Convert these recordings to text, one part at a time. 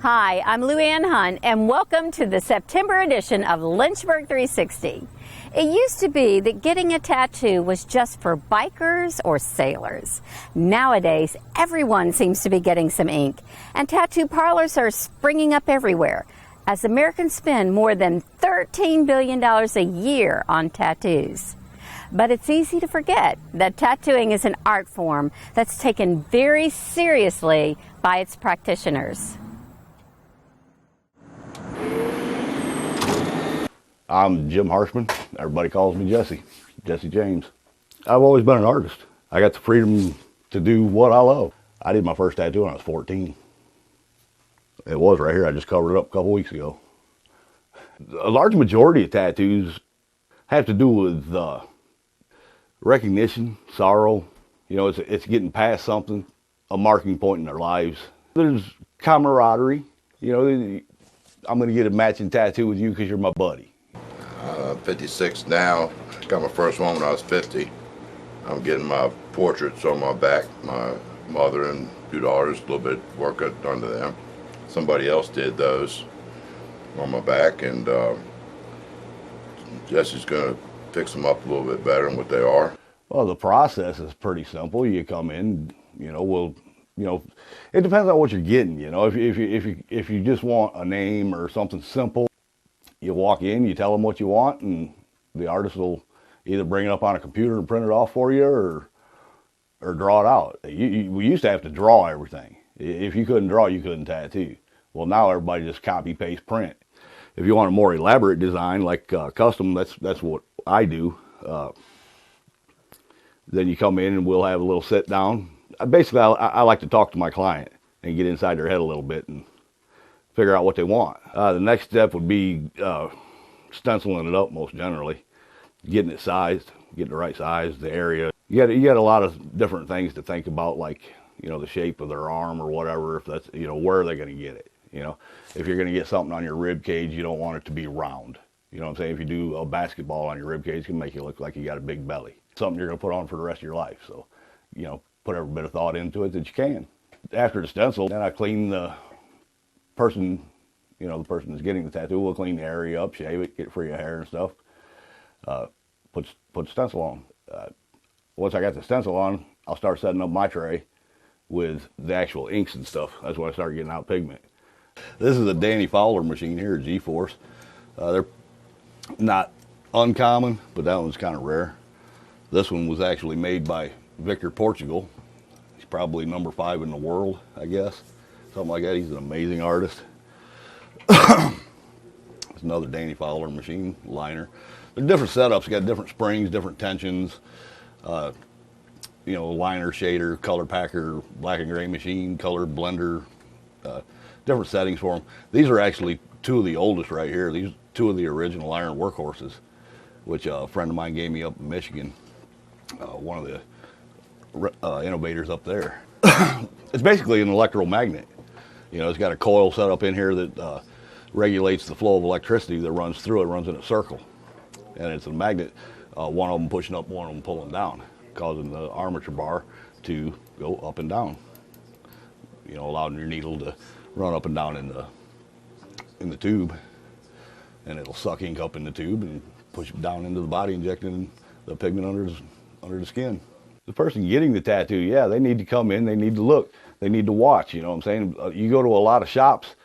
Hi, I'm Lou Ann Hunt, and welcome to the September edition of Lynchburg 360. It used to be that getting a tattoo was just for bikers or sailors. Nowadays, everyone seems to be getting some ink, and tattoo parlors are springing up everywhere as Americans spend more than $13 billion a year on tattoos. But it's easy to forget that tattooing is an art form that's taken very seriously by its practitioners. I'm Jim Harshman. Everybody calls me Jesse James. I've always been an artist. I got the freedom to do what I love. I did my first tattoo when I was 14. It was right here. I just covered it up a couple weeks ago. A large majority of tattoos have to do with recognition, sorrow. You know, it's getting past something, a marking point in their lives. There's camaraderie. You know, I'm going to get a matching tattoo with you because you're my buddy. 56 now. Got my first one when I was 50. I'm getting my portraits on my back. My mother and two daughters, a little bit work done to them. Somebody else did those on my back, and Jesse's going to fix them up a little bit better than what they are. Well, the process is pretty simple. You come in, it depends on what you're getting. You know, if you just want a name or something simple, you walk in, you tell them what you want, and the artist will either bring it up on a computer and print it off for you, or draw it out. We used to have to draw everything. If you couldn't draw, you couldn't tattoo. Well, now everybody just copy, paste, print. If you want a more elaborate design, like custom, that's what I do. Then you come in and we'll have a little sit down. Basically, I like to talk to my client and get inside their head a little bit and figure out what they want. The next step would be stenciling it up, most generally, getting it sized, getting the right size, the area. You got a lot of different things to think about, like, you know, the shape of their arm or whatever. If that's, you know, where are they going to get it? You know, if you're going to get something on your rib cage, you don't want it to be round. You know what I'm saying? If you do a basketball on your rib cage, it can make you look like you got a big belly. Something you're going to put on for the rest of your life. So, you know, put every bit of thought into it that you can. After the stencil, then I clean the person, you know, the person that's getting the tattoo will clean the area up, shave it, get free of hair and stuff. Put stencil on. Once I got the stencil on, I'll start setting up my tray with the actual inks and stuff. That's when I start getting out pigment. This is a Danny Fowler machine here at G-Force. They're not uncommon, but that one's kind of rare. This one was actually made by Victor Portugal. He's probably number 5 in the world, I guess. Something like that. He's an amazing artist. It's another Danny Fowler machine, liner. They're different setups. You got different springs, different tensions. You know, liner, shader, color packer, black and gray machine, color blender, different settings for them. These are actually two of the oldest right here. These two of the original iron workhorses, which a friend of mine gave me up in Michigan. One of the innovators up there. It's basically an electromagnet. You know, it's got a coil set up in here that regulates the flow of electricity that runs through it, runs in a circle. And it's a magnet, one of them pushing up, one of them pulling down, causing the armature bar to go up and down. You know, allowing your needle to run up and down in the tube. And it'll suck ink up in the tube and push it down into the body, injecting the pigment under the skin. The person getting the tattoo, yeah, they need to come in, they need to look, they need to watch, you know what I'm saying? You go to a lot of shops,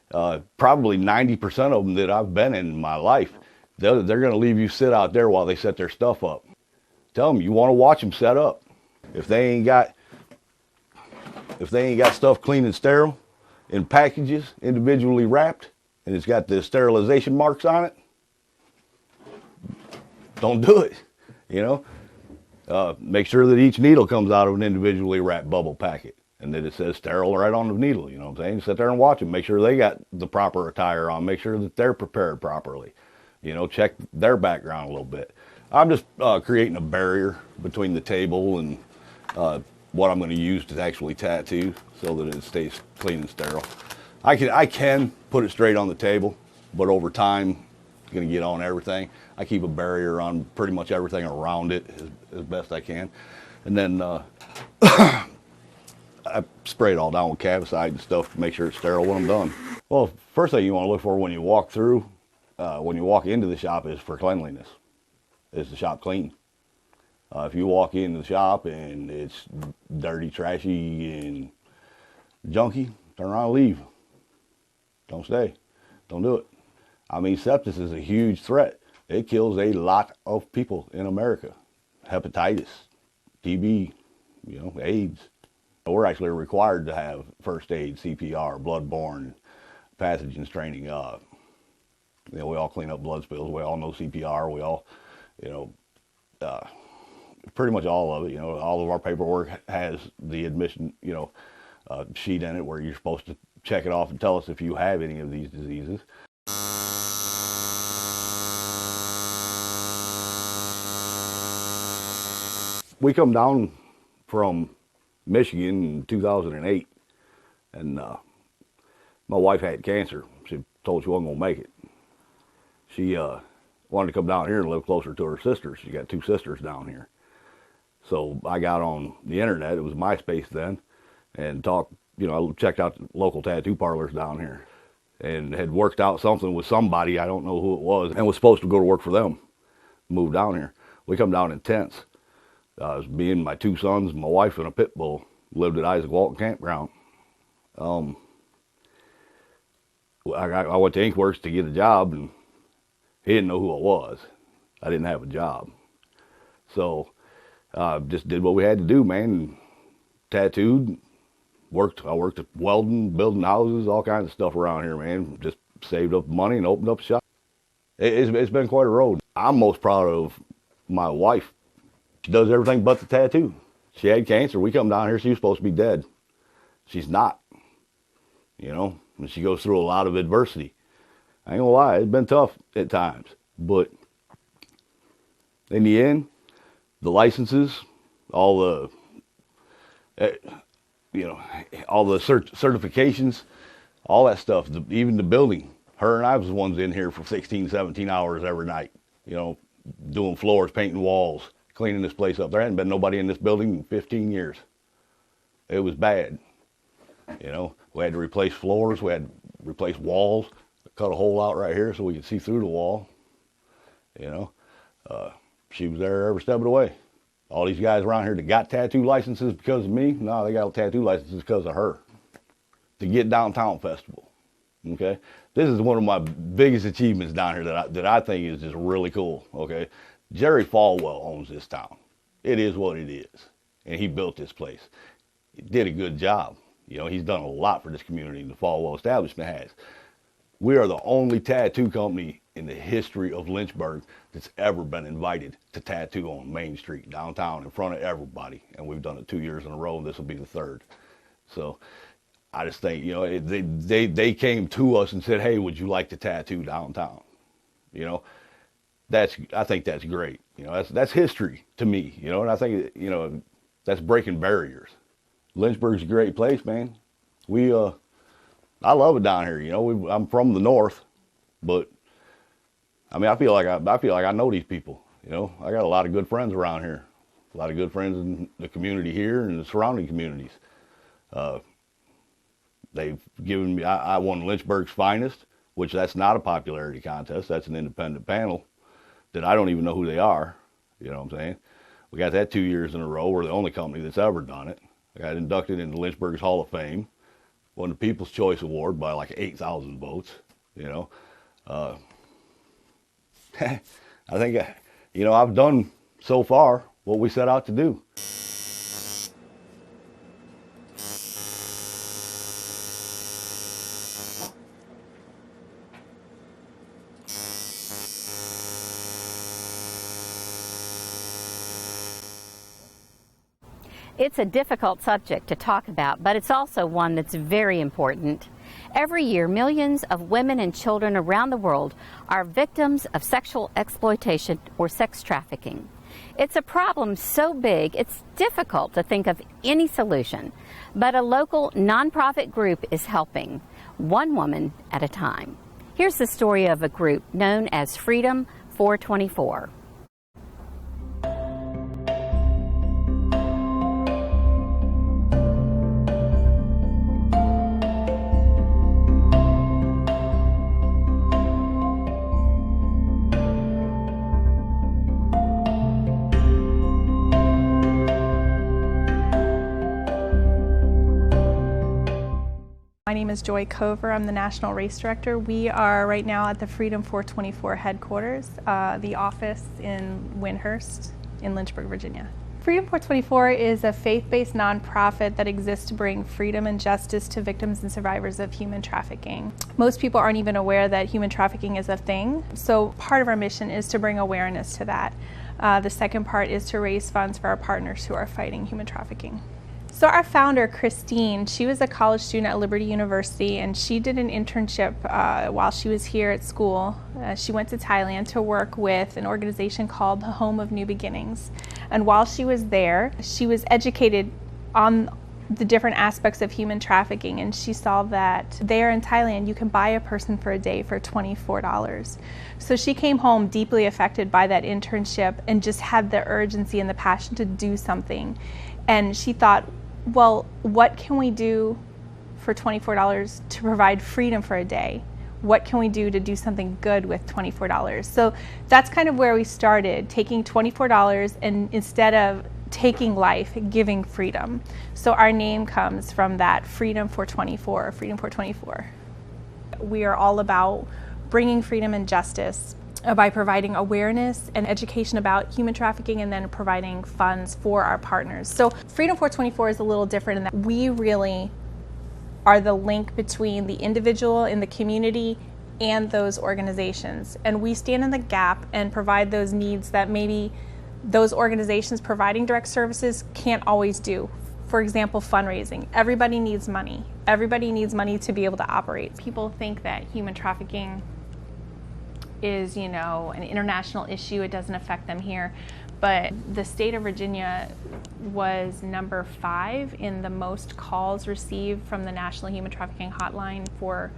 probably 90% of them that I've been in my life, they're going to leave you sit out there while they set their stuff up. Tell them you want to watch them set up. If they ain't got stuff clean and sterile in packages, individually wrapped, and it's got the sterilization marks on it, don't do it, you know? Make sure that each needle comes out of an individually wrapped bubble packet and that it says sterile right on the needle, you know what I'm saying? Sit there and watch them, make sure they got the proper attire on, make sure that they're prepared properly. You know, check their background a little bit. I'm just creating a barrier between the table and what I'm going to use to actually tattoo so that it stays clean and sterile. I can put it straight on the table, but over time, it's going to get on everything. I keep a barrier on pretty much everything around it as best I can. And then I spray it all down with Cavicide and stuff to make sure it's sterile when I'm done. Well, first thing you want to look for when you walk through, when you walk into the shop, is for cleanliness. Is the shop clean? If you walk into the shop and it's dirty, trashy, and junky, turn around and leave. Don't stay. Don't do it. I mean, sepsis is a huge threat. It kills a lot of people in America. Hepatitis, TB, AIDS. We're actually required to have first aid, CPR, bloodborne pathogens training. We all clean up blood spills. We all know CPR. We all, pretty much all of it. All of our paperwork has the admission, sheet in it where you're supposed to check it off and tell us if you have any of these diseases. We come down from Michigan in 2008, and my wife had cancer. She told she wasn't going to make it. She wanted to come down here and live closer to her sisters. She got 2 sisters down here. So I got on the internet, it was MySpace then, and talked, I checked out the local tattoo parlors down here and had worked out something with somebody, I don't know who it was, and was supposed to go to work for them. Moved down here. We come down in tents. It was me and my 2 sons, my wife, and a pit bull. Lived at Isaac Walton Campground. I went to Inkworks to get a job, and he didn't know who I was. I didn't have a job. So just did what we had to do, man. And tattooed. I worked at welding, building houses, all kinds of stuff around here, man. Just saved up money and opened up a shop. It's been quite a road. I'm most proud of my wife. She does everything but the tattoo. She had cancer. We come down here, she was supposed to be dead. She's not. And she goes through a lot of adversity. I ain't gonna lie, it's been tough at times. But in the end, the licenses, all the certifications, all that stuff, even the building. Her and I was the ones in here for 16, 17 hours every night, doing floors, painting walls, cleaning this place up. There hadn't been nobody in this building in 15 years. It was bad. We had to replace floors, we had to replace walls, cut a hole out right here so we could see through the wall. She was there every step of the way. All these guys around here that got tattoo licenses because of me, no, they got tattoo licenses because of her. To get downtown festival, okay? This is one of my biggest achievements down here that I think is just really cool, okay? Jerry Falwell owns this town. It is what it is. And he built this place. He did a good job. He's done a lot for this community, the Falwell establishment has. We are the only tattoo company in the history of Lynchburg that's ever been invited to tattoo on Main Street, downtown, in front of everybody. And we've done it 2 years in a row, and this will be the 3rd. So I just think, they came to us and said, hey, would you like to tattoo downtown? I think that's great. That's history to me, and I think, that's breaking barriers. Lynchburg's a great place, man. I love it down here. I'm from the north, but I mean, I feel like I know these people. I got a lot of good friends around here, a lot of good friends in the community here and the surrounding communities. They've given me. I won Lynchburg's Finest, which that's not a popularity contest. That's an independent panel that I don't even know who they are. You know what I'm saying? We got that 2 years in a row. We're the only company that's ever done it. I got inducted into Lynchburg's Hall of Fame. Won the People's Choice Award by like 8,000 votes. I think, I've done so far what we set out to do. It's a difficult subject to talk about, but it's also one that's very important. Every year, millions of women and children around the world are victims of sexual exploitation or sex trafficking. It's a problem so big, it's difficult to think of any solution, but a local nonprofit group is helping, one woman at a time. Here's the story of a group known as Freedom 424. My name is Joy Cover. I'm the National Race Director. We are right now at the Freedom 424 headquarters, the office in Windhurst in Lynchburg, Virginia. Freedom 424 is a faith-based nonprofit that exists to bring freedom and justice to victims and survivors of human trafficking. Most people aren't even aware that human trafficking is a thing, so part of our mission is to bring awareness to that. The second part is to raise funds for our partners who are fighting human trafficking. So our founder, Christine, she was a college student at Liberty University, and she did an internship while she was here at school. She went to Thailand to work with an organization called the Home of New Beginnings. And while she was there, she was educated on the different aspects of human trafficking, and she saw that there in Thailand you can buy a person for a day for $24. So she came home deeply affected by that internship and just had the urgency and the passion to do something. And she thought, well, what can we do for $24 to provide freedom for a day? What can we do to do something good with $24? So that's kind of where we started, taking $24 and instead of taking life, giving freedom. So our name comes from that, Freedom 424, Freedom 424. We are all about bringing freedom and justice by providing awareness and education about human trafficking and then providing funds for our partners. So Freedom 424 is a little different in that we really are the link between the individual in the community and those organizations. And we stand in the gap and provide those needs that maybe those organizations providing direct services can't always do. For example, fundraising. Everybody needs money. Everybody needs money to be able to operate. People think that human trafficking is, an international issue. It doesn't affect them here. But the state of Virginia was number 5 in the most calls received from the National Human Trafficking Hotline for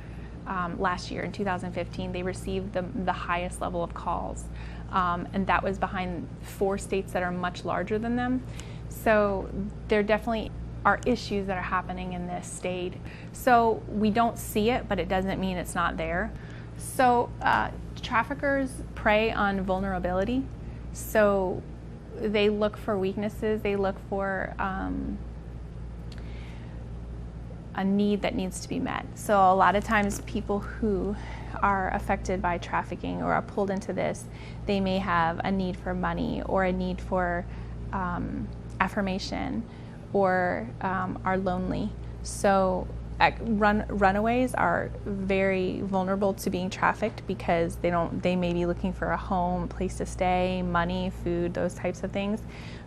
last year in 2015. They received the highest level of calls. And that was behind 4 states that are much larger than them. So there definitely are issues that are happening in this state. So we don't see it, but it doesn't mean it's not there. So traffickers prey on vulnerability. So they look for weaknesses. They look for a need that needs to be met. So a lot of times people who are affected by trafficking or are pulled into this, they may have a need for money or a need for affirmation or are lonely. So runaways are very vulnerable to being trafficked because they may be looking for a home, a place to stay, money, food, those types of things.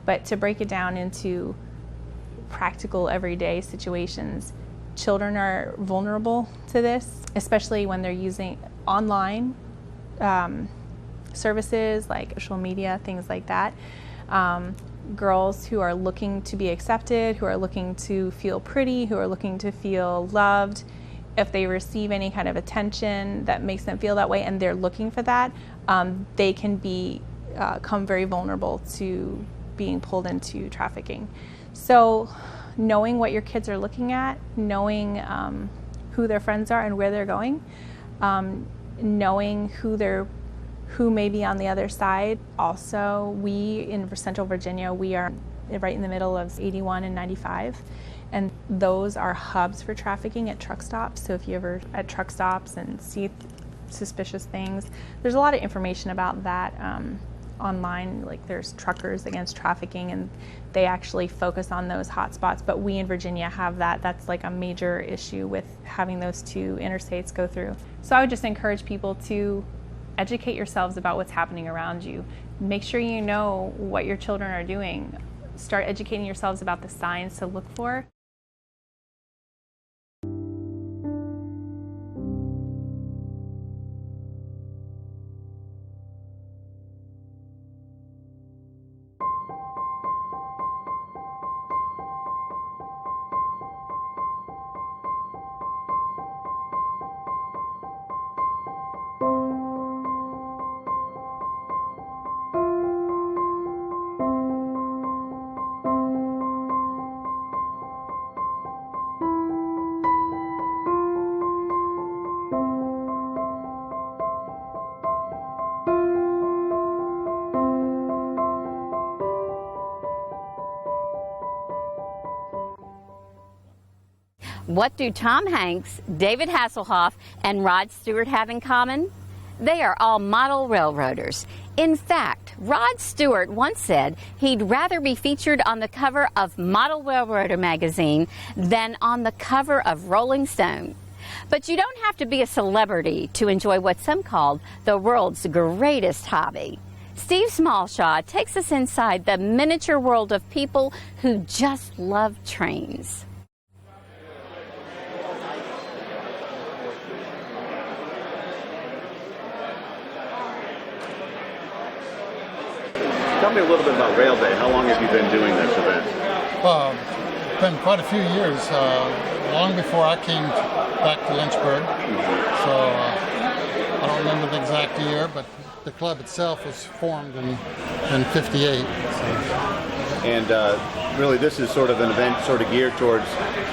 But to break it down into practical everyday situations, children are vulnerable to this, especially when they're using online services like social media, things like that. Girls who are looking to be accepted, who are looking to feel pretty, who are looking to feel loved, if they receive any kind of attention that makes them feel that way and they're looking for that, they can become very vulnerable to being pulled into trafficking. So knowing what your kids are looking at, knowing who their friends are and where they're going, knowing who may be on the other side. Also, we in Central Virginia, we are right in the middle of 81 and 95, and those are hubs for trafficking at truck stops. So if you ever at truck stops and see suspicious things, there's a lot of information about that online. Like there's Truckers Against Trafficking, and they actually focus on those hot spots. But we in Virginia have that. That's like a major issue with having those 2 interstates go through. So I would just encourage people to educate yourselves about what's happening around you. Make sure you know what your children are doing. Start educating yourselves about the signs to look for. what do Tom Hanks, David Hasselhoff, and Rod Stewart have in common? They are all model railroaders. In fact, Rod Stewart once said he'd rather be featured on the cover of Model Railroader magazine than on the cover of Rolling Stone. But you don't have to be a celebrity to enjoy what some call the world's greatest hobby. Steve Smallshaw takes us inside the miniature world of people who just love trains. Tell me a little bit about Rail Day. How long have you been doing this event? It's been quite a few years, long before I came back to Lynchburg. So I don't remember the exact year, but the club itself was formed in 58. And really this is sort of an event sort of geared towards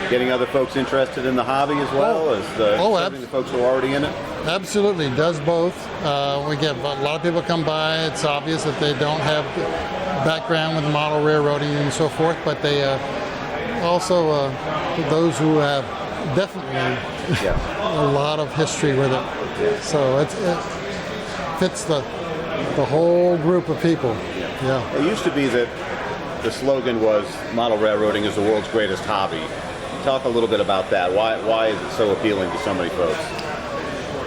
getting other folks interested in the hobby as well as serving the folks who are already in it? Absolutely, does both. We get a lot of people come by. It's obvious that they don't have background with model railroading and so forth, but they also those who have definitely a lot of history with it. So it fits the whole group of people. Yeah. It used to be that the slogan was model railroading is the world's greatest hobby. Talk a little bit about that. Why is it so appealing to so many folks?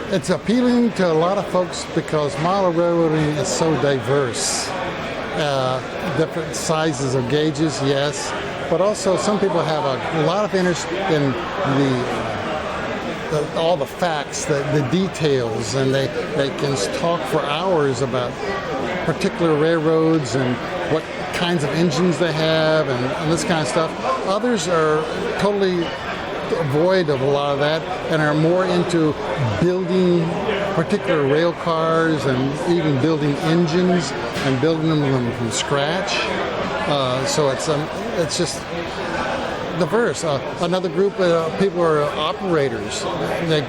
It's appealing to a lot of folks because model railroading is so diverse. Different sizes of gauges, yes, but also some people have a lot of interest in all the facts, the details, and they can talk for hours about particular railroads and what kinds of engines they have and this kind of stuff. Others are totally void of a lot of that and are more into building particular rail cars and even building engines and building them from scratch. So it's just diverse. Another group of people are operators. They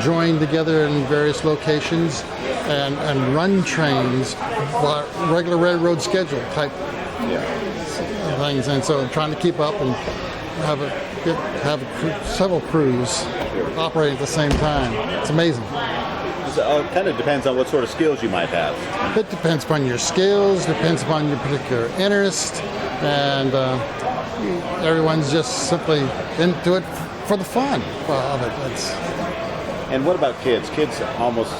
join together in various locations and run trains, regular railroad schedule type things. And so trying to keep up and have several crews operating at the same time. It's amazing. It kind of depends on what sort of skills you might have. It depends upon your skills, depends upon your particular interest, and everyone's just simply into it for the fun of it. And what about kids? Kids almost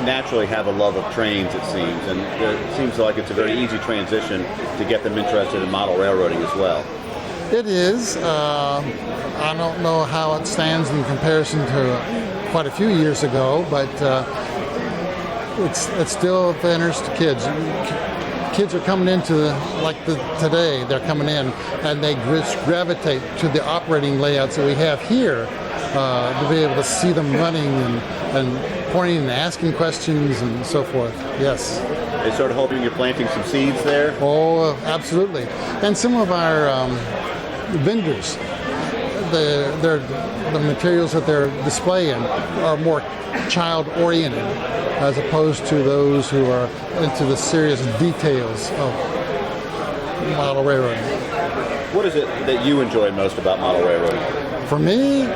naturally have a love of trains, it seems, and it seems like it's a very easy transition to get them interested in model railroading as well. It is. I don't know how it stands in comparison to quite a few years ago, but it's still of interest to kids. Kids are coming into today. They're coming in and they gravitate to the operating layouts that we have here to be able to see them running and pointing and asking questions and so forth. Yes. They sort of hoping you're planting some seeds there? Oh, absolutely. And some of our vendors, the materials that they're displaying are more child-oriented as opposed to those who are into the serious details of model railroading. What is it that you enjoy most about model railroading? For me,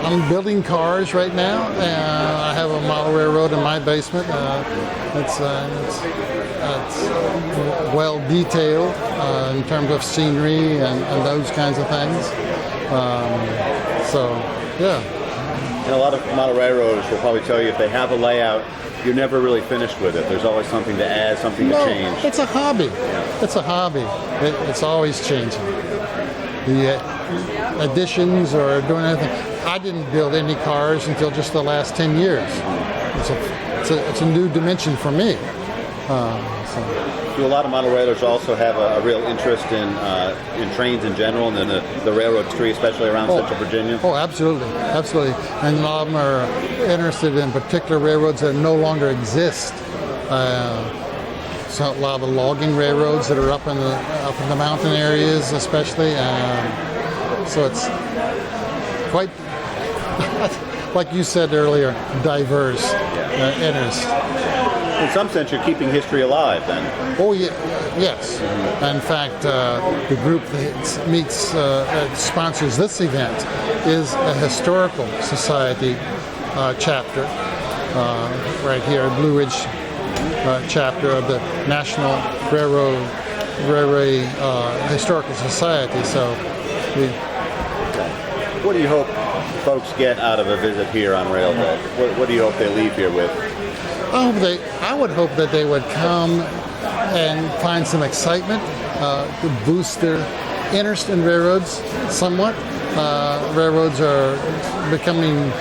I'm building cars right now, and I have a model railroad in my basement. It's well detailed in terms of scenery and those kinds of things. So, yeah. And a lot of model railroaders will probably tell you if they have a layout, you're never really finished with it. There's always something to add, something to change. It's a hobby. Yeah. It's a hobby. It's always changing. The additions or doing anything. I didn't build any cars until just the last 10 years. It's a new dimension for me. Do a lot of model railroaders also have a real interest in trains in general and in the railroad industry, especially around Central Virginia? Oh, absolutely. Absolutely. And a lot of them are interested in particular railroads that no longer exist. So a lot of the logging railroads that are up in the mountain areas, especially. So it's quite, like you said earlier, diverse interest. in some sense, you're keeping history alive then. Oh, yeah, yes. In fact, the group that sponsors this event is a historical society chapter right here, Blue Ridge chapter of the National Railway Historical Society. So, what do you hope folks get out of a visit here on Rail Day? What do you hope they leave here with? I would hope that they would come and find some excitement to boost their interest in railroads somewhat. Railroads are becoming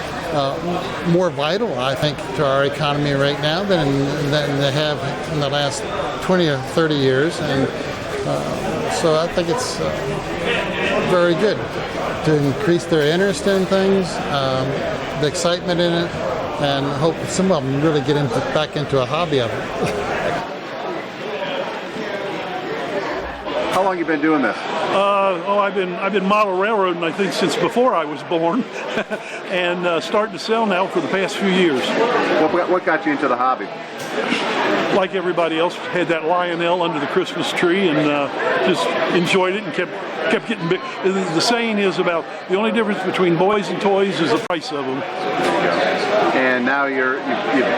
more vital, I think, to our economy right now than they have in the last 20 or 30 years. And so I think it's very good to increase their interest in things, the excitement in it, and hope some of them really get back into a hobby of it. How long have you been doing this? I've been model railroading, I think, since before I was born, and starting to sell now for the past few years. What got you into the hobby? Like everybody else, had that Lionel under the Christmas tree, and just enjoyed it and kept getting big. The saying is about the only difference between boys and toys is the price of them. And now you've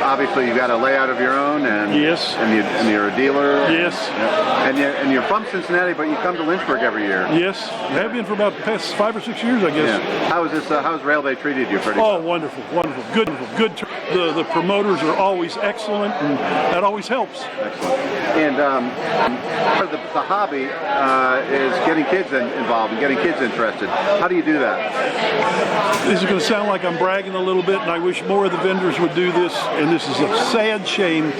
obviously got a layout of your own, and yes, and you're a dealer. Yes, and you're from Cincinnati, but you come to Lynchburg every year. Yes, I have been for about the past 5 or 6 years, I guess. Yeah. How's Rail Day treated you? Pretty well? Wonderful, good. The promoters are always excellent, and that always helps. Excellent. And part of the hobby is getting kids involved and getting kids interested. How do you do that? This is going to sound like I'm bragging a little bit, and I wish more of the vendors would do this, and this is a sad shame.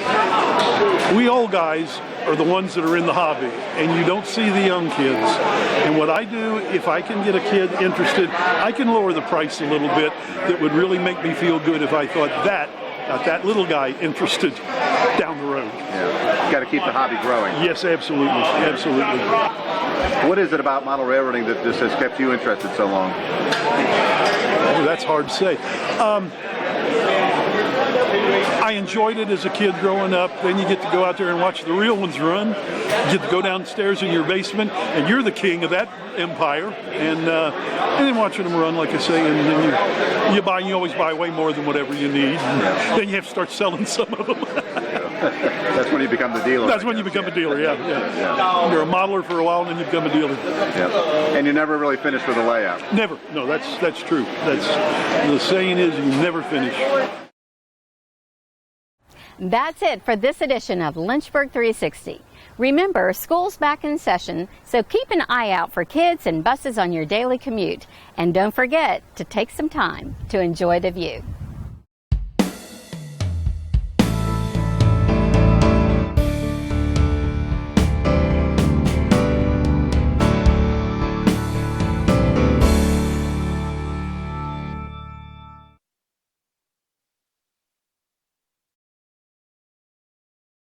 We old guys are the ones that are in the hobby, and you don't see the young kids. And what I do, if I can get a kid interested, I can lower the price a little bit. That would really make me feel good if I thought that got that little guy interested down the road. Yeah, you got to keep the hobby growing. Yes, absolutely, absolutely. What is it about model railroading that this has kept you interested so long? Oh, that's hard to say. I enjoyed it as a kid growing up. Then you get to go out there and watch the real ones run. You get to go downstairs in your basement, and you're the king of that empire. And then watching them run, like I say, and then you always buy way more than whatever you need. And then you have to start selling some of them. That's when you become the dealer. That's when you become a dealer, yeah. You're a modeler for a while, and then you become a dealer. Yeah. And you never really finish with a layout. Never. No, that's true. The saying is you never finish. That's it for this edition of Lynchburg 360. Remember, school's back in session, so keep an eye out for kids and buses on your daily commute. And don't forget to take some time to enjoy the view.